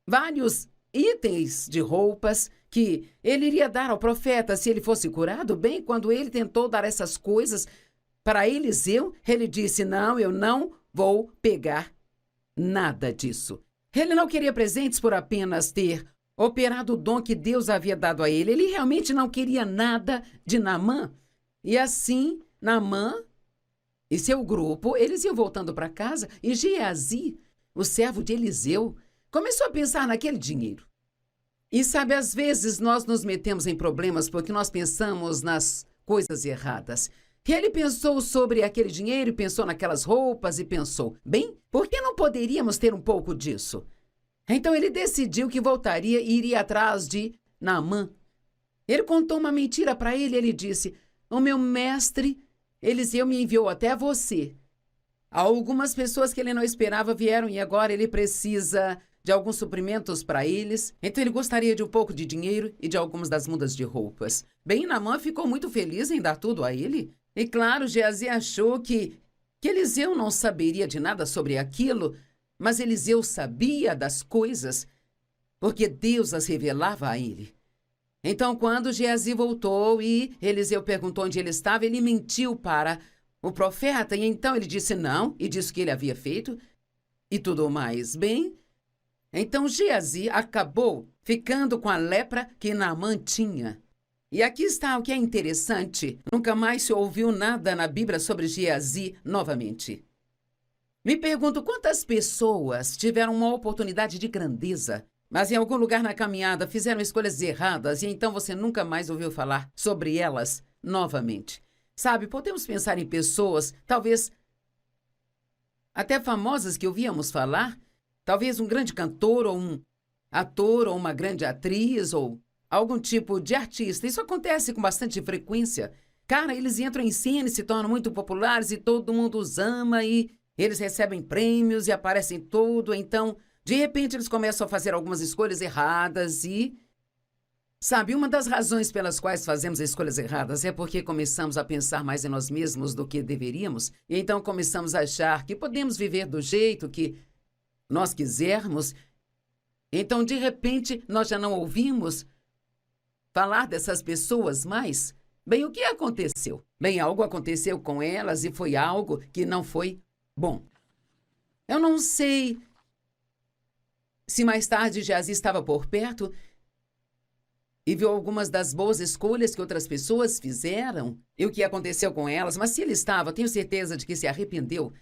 Speaker 1: vários itens de roupas que ele iria dar ao profeta se ele fosse curado. Bem, quando ele tentou dar essas coisas para Eliseu, ele disse: não, eu não vou pegar nada disso. Ele não queria presentes por apenas ter operado o dom que Deus havia dado a ele. Ele realmente não queria nada de Naamã. E assim, Naamã e seu grupo, eles iam voltando para casa, e Geazi, o servo de Eliseu, começou a pensar naquele dinheiro. E sabe, às vezes nós nos metemos em problemas porque nós pensamos nas coisas erradas. E ele pensou sobre aquele dinheiro, pensou naquelas roupas e pensou: bem, por que não poderíamos ter um pouco disso? Então ele decidiu que voltaria e iria atrás de Naamã. Ele contou uma mentira para ele. Ele disse: o meu mestre Eliseu me enviou até você. Algumas pessoas que ele não esperava vieram e agora ele precisa de alguns suprimentos para eles. Então ele gostaria de um pouco de dinheiro e de algumas das mudas de roupas. Bem, Naamã ficou muito feliz em dar tudo a ele. E claro, Geazi achou que Eliseu não saberia de nada sobre aquilo, mas Eliseu sabia das coisas, porque Deus as revelava a ele. Então, quando Geazi voltou e Eliseu perguntou onde ele estava, ele mentiu para o profeta, e então ele disse não, e disse o que ele havia feito, e tudo mais. Bem, então Geazi acabou ficando com a lepra que Naamã tinha. E aqui está o que é interessante. Nunca mais se ouviu nada na Bíblia sobre Geazi novamente. Me pergunto quantas pessoas tiveram uma oportunidade de grandeza, mas em algum lugar na caminhada fizeram escolhas erradas e então você nunca mais ouviu falar sobre elas novamente. Sabe, podemos pensar em pessoas, talvez até famosas que ouvíamos falar, talvez um grande cantor ou um ator ou uma grande atriz ou algum tipo de artista. Isso acontece com bastante frequência. Cara, eles entram em cena e se tornam muito populares e todo mundo os ama e eles recebem prêmios e aparecem tudo. Então, de repente, eles começam a fazer algumas escolhas erradas e... Sabe, uma das razões pelas quais fazemos escolhas erradas é porque começamos a pensar mais em nós mesmos do que deveríamos. E então começamos a achar que podemos viver do jeito que nós quisermos. Então, de repente, nós já não ouvimos falar dessas pessoas mais? Bem, o que aconteceu? Bem, algo aconteceu com elas e foi algo que não foi bom. Eu não sei se mais tarde Geazi estava por perto e viu algumas das boas escolhas que outras pessoas fizeram e o que aconteceu com elas, mas se ele estava, tenho certeza de que se arrependeu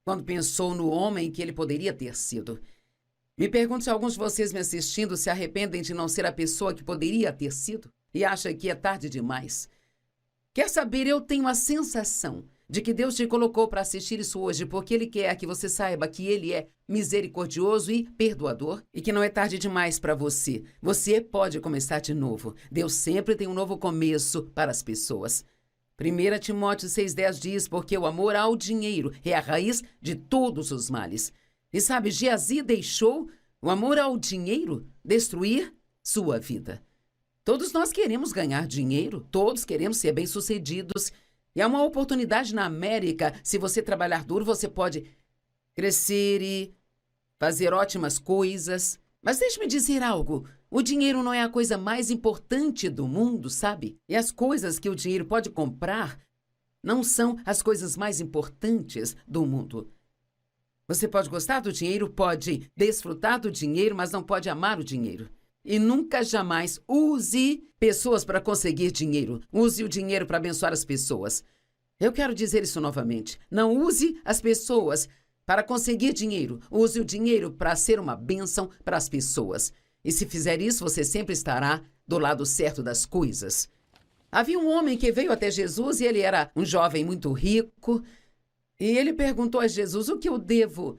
Speaker 1: quando pensou no homem que ele poderia ter sido. Me pergunto se alguns de vocês me assistindo se arrependem de não ser a pessoa que poderia ter sido e acham que é tarde demais. Quer saber, eu tenho a sensação de que Deus te colocou para assistir isso hoje porque Ele quer que você saiba que Ele é misericordioso e perdoador e que não é tarde demais para você. Você pode começar de novo. Deus sempre tem um novo começo para as pessoas. 1 Timóteo 6,10 diz, porque o amor ao dinheiro é a raiz de todos os males. E sabe, Geazi deixou o amor ao dinheiro destruir sua vida. Todos nós queremos ganhar dinheiro, todos queremos ser bem-sucedidos. E há uma oportunidade na América, se você trabalhar duro, você pode crescer e fazer ótimas coisas. Mas deixe-me dizer algo, o dinheiro não é a coisa mais importante do mundo, sabe? E as coisas que o dinheiro pode comprar não são as coisas mais importantes do mundo. Você pode gostar do dinheiro, pode desfrutar do dinheiro, mas não pode amar o dinheiro. E nunca, jamais use pessoas para conseguir dinheiro. Use o dinheiro para abençoar as pessoas. Eu quero dizer isso novamente. Não use as pessoas para conseguir dinheiro. Use o dinheiro para ser uma bênção para as pessoas. E se fizer isso, você sempre estará do lado certo das coisas. Havia um homem que veio até Jesus e ele era um jovem muito rico. E ele perguntou a Jesus, o que eu devo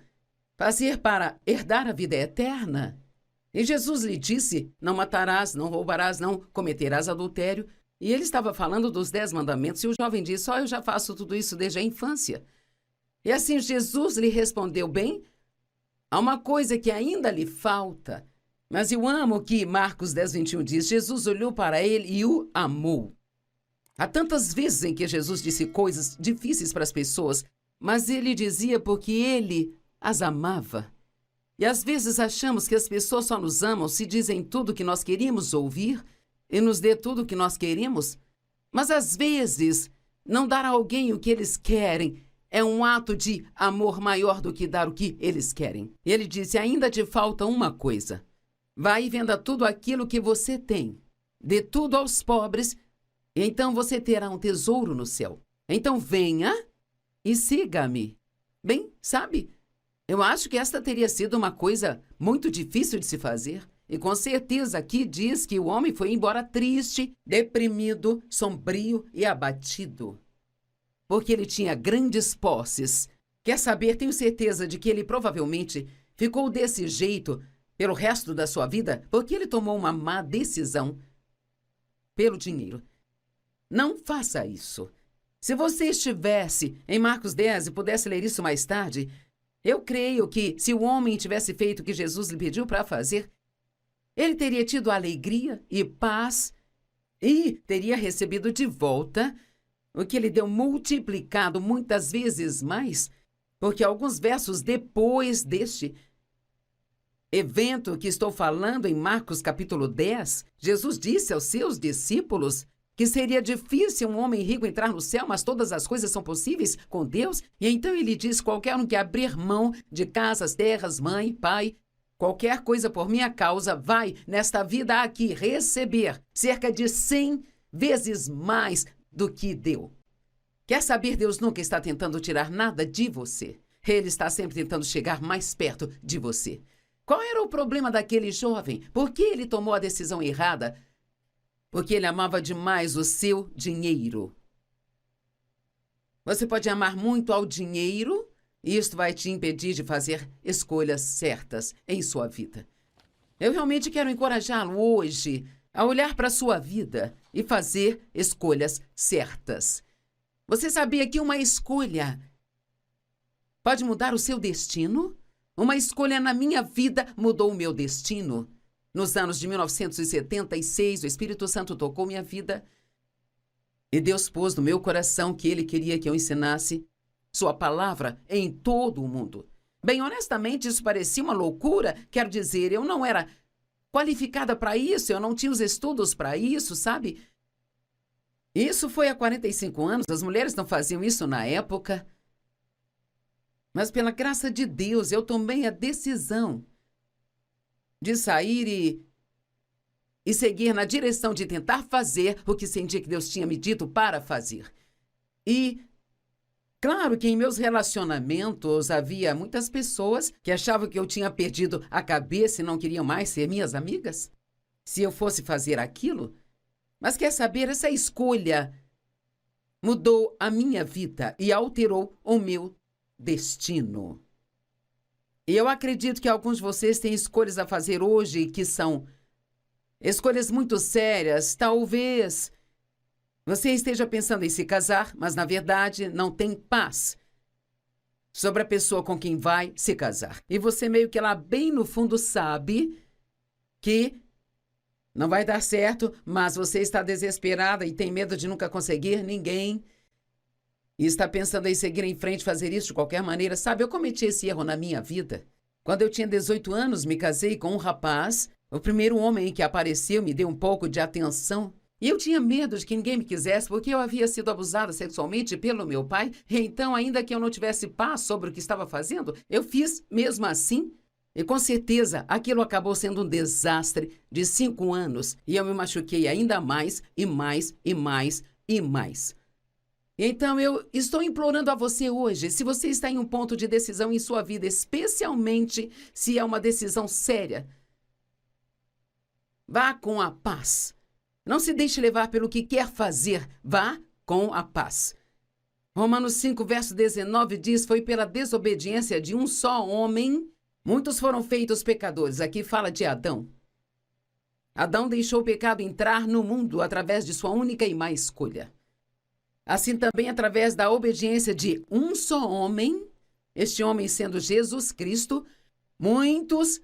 Speaker 1: fazer para herdar a vida eterna? E Jesus lhe disse, não matarás, não roubarás, não cometerás adultério. E ele estava falando dos 10 mandamentos e o jovem disse, eu já faço tudo isso desde a infância. E assim Jesus lhe respondeu, bem, há uma coisa que ainda lhe falta. Mas eu amo que Marcos 10:21 diz, Jesus olhou para ele e o amou. Há tantas vezes em que Jesus disse coisas difíceis para as pessoas, mas ele dizia porque ele as amava. E às vezes achamos que as pessoas só nos amam se dizem tudo o que nós queríamos ouvir e nos dê tudo o que nós queremos. Mas às vezes, não dar a alguém o que eles querem é um ato de amor maior do que dar o que eles querem. E ele disse, ainda te falta uma coisa. Vai e venda tudo aquilo que você tem. Dê tudo aos pobres e então você terá um tesouro no céu. Então venha e siga-me. Bem, sabe, eu acho que esta teria sido uma coisa muito difícil de se fazer. E com certeza aqui diz que o homem foi embora triste, deprimido, sombrio e abatido. Porque ele tinha grandes posses. Quer saber, tenho certeza de que ele provavelmente ficou desse jeito pelo resto da sua vida porque ele tomou uma má decisão pelo dinheiro. Não faça isso. Se você estivesse em Marcos 10 e pudesse ler isso mais tarde, eu creio que se o homem tivesse feito o que Jesus lhe pediu para fazer, ele teria tido alegria e paz e teria recebido de volta o que ele deu multiplicado muitas vezes mais, porque alguns versos depois deste evento que estou falando em Marcos capítulo 10, Jesus disse aos seus discípulos que seria difícil um homem rico entrar no céu, mas todas as coisas são possíveis com Deus. E então ele diz, qualquer um que abrir mão de casas, terras, mãe, pai, qualquer coisa por minha causa, vai, nesta vida aqui, receber cerca de 100 vezes mais do que deu. Quer saber, Deus nunca está tentando tirar nada de você. Ele está sempre tentando chegar mais perto de você. Qual era o problema daquele jovem? Por que ele tomou a decisão errada? Porque ele amava demais o seu dinheiro. Você pode amar muito ao dinheiro e isto vai te impedir de fazer escolhas certas em sua vida. Eu realmente quero encorajá-lo hoje a olhar para a sua vida e fazer escolhas certas. Você sabia que uma escolha pode mudar o seu destino? Uma escolha na minha vida mudou o meu destino. Nos anos de 1976, o Espírito Santo tocou minha vida e Deus pôs no meu coração que Ele queria que eu ensinasse sua palavra em todo o mundo. Bem, honestamente, isso parecia uma loucura. Quero dizer, eu não era qualificada para isso, eu não tinha os estudos para isso, sabe? Isso foi há 45 anos, as mulheres não faziam isso na época. Mas pela graça de Deus, eu tomei a decisão de sair e seguir na direção de tentar fazer o que senti que Deus tinha me dito para fazer. E claro que em meus relacionamentos havia muitas pessoas que achavam que eu tinha perdido a cabeça e não queriam mais ser minhas amigas, se eu fosse fazer aquilo. Mas quer saber, essa escolha mudou a minha vida e alterou o meu destino. E eu acredito que alguns de vocês têm escolhas a fazer hoje que são escolhas muito sérias. Talvez você esteja pensando em se casar, mas na verdade não tem paz sobre a pessoa com quem vai se casar. E você meio que lá bem no fundo sabe que não vai dar certo, mas você está desesperada e tem medo de nunca conseguir ninguém. E está pensando em seguir em frente, fazer isso de qualquer maneira. Sabe, eu cometi esse erro na minha vida. Quando eu tinha 18 anos, me casei com um rapaz. O primeiro homem que apareceu me deu um pouco de atenção. E eu tinha medo de que ninguém me quisesse, porque eu havia sido abusada sexualmente pelo meu pai. E então, ainda que eu não tivesse paz sobre o que estava fazendo, eu fiz mesmo assim. E com certeza, aquilo acabou sendo um desastre de 5 anos. E eu me machuquei ainda mais, e mais, e mais, e mais. Então, eu estou implorando a você hoje, se você está em um ponto de decisão em sua vida, especialmente se é uma decisão séria, vá com a paz. Não se deixe levar pelo que quer fazer. Vá com a paz. Romanos 5, verso 19 diz, foi pela desobediência de um só homem, muitos foram feitos pecadores. Aqui fala de Adão. Adão deixou o pecado entrar no mundo através de sua única e má escolha. Assim também, através da obediência de um só homem, este homem sendo Jesus Cristo, muitos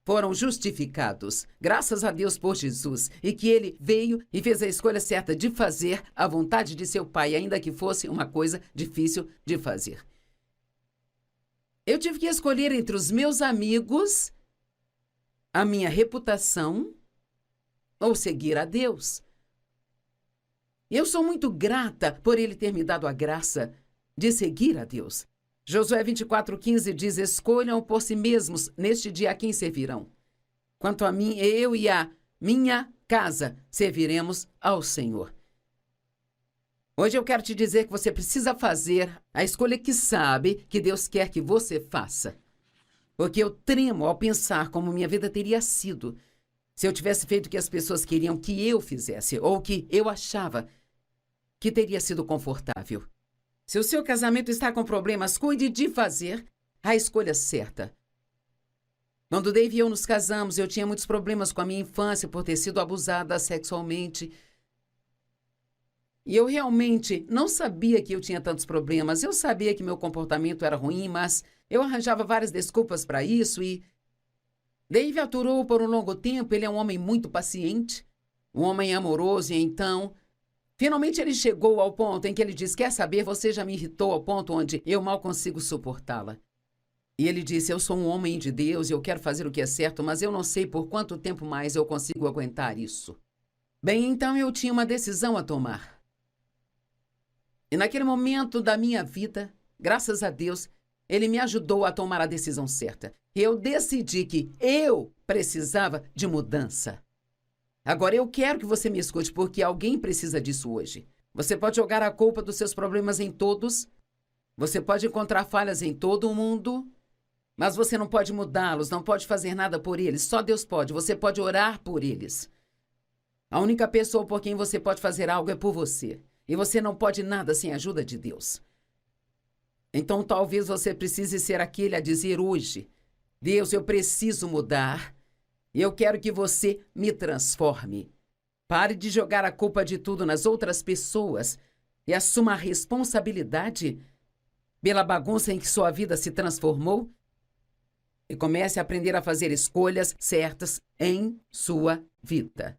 Speaker 1: foram justificados. Graças a Deus por Jesus, e que ele veio e fez a escolha certa de fazer a vontade de seu Pai, ainda que fosse uma coisa difícil de fazer. Eu tive que escolher entre os meus amigos, a minha reputação, ou seguir a Deus. Eu sou muito grata por ele ter me dado a graça de seguir a Deus. Josué 24:15 diz, escolham por si mesmos neste dia a quem servirão. Quanto a mim, eu e a minha casa serviremos ao Senhor. Hoje eu quero te dizer que você precisa fazer a escolha que sabe que Deus quer que você faça. Porque eu tremo ao pensar como minha vida teria sido se eu tivesse feito o que as pessoas queriam que eu fizesse, ou que eu achava que teria sido confortável. Se o seu casamento está com problemas, cuide de fazer a escolha certa. Quando Dave e eu nos casamos, eu tinha muitos problemas com a minha infância por ter sido abusada sexualmente. E eu realmente não sabia que eu tinha tantos problemas. Eu sabia que meu comportamento era ruim, mas eu arranjava várias desculpas para isso e Dave aturou por um longo tempo. Ele é um homem muito paciente, um homem amoroso, e então finalmente ele chegou ao ponto em que ele disse, quer saber, você já me irritou ao ponto onde eu mal consigo suportá-la. E ele disse, eu sou um homem de Deus e eu quero fazer o que é certo, mas eu não sei por quanto tempo mais eu consigo aguentar isso. Bem, então eu tinha uma decisão a tomar. E naquele momento da minha vida, graças a Deus, ele me ajudou a tomar a decisão certa. Eu decidi que eu precisava de mudança. Agora, eu quero que você me escute, porque alguém precisa disso hoje. Você pode jogar a culpa dos seus problemas em todos. Você pode encontrar falhas em todo mundo. Mas você não pode mudá-los, não pode fazer nada por eles. Só Deus pode. Você pode orar por eles. A única pessoa por quem você pode fazer algo é por você. E você não pode nada sem a ajuda de Deus. Então, talvez você precise ser aquele a dizer hoje, Deus, eu preciso mudar. Eu quero que você me transforme. Pare de jogar a culpa de tudo nas outras pessoas e assuma a responsabilidade pela bagunça em que sua vida se transformou e comece a aprender a fazer escolhas certas em sua vida.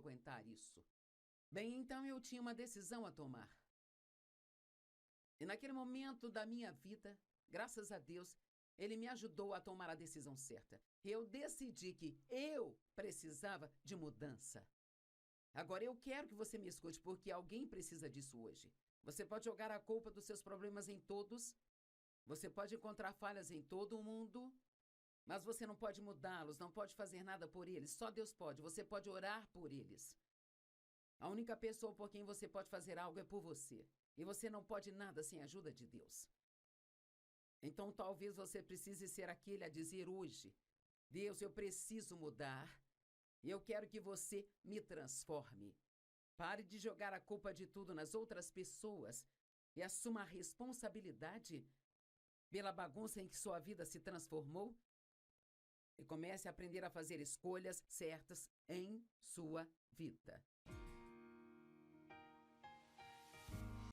Speaker 1: aguentar isso. Bem, então eu tinha uma decisão a tomar. E naquele momento da minha vida, graças a Deus, Ele me ajudou a tomar a decisão certa. Eu decidi que eu precisava de mudança. Agora eu quero que você me escute, porque alguém precisa disso hoje. Você pode jogar a culpa dos seus problemas em todos, você pode encontrar falhas em todo o mundo, mas você não pode mudá-los, não pode fazer nada por eles. Só Deus pode. Você pode orar por eles. A única pessoa por quem você pode fazer algo é por você. E você não pode nada sem a ajuda de Deus. Então talvez você precise ser aquele a dizer hoje: Deus, eu preciso mudar. E eu quero que você me transforme. Pare de jogar a culpa de tudo nas outras pessoas e assuma a responsabilidade pela bagunça em que sua vida se transformou. E comece a aprender a fazer escolhas certas em sua vida.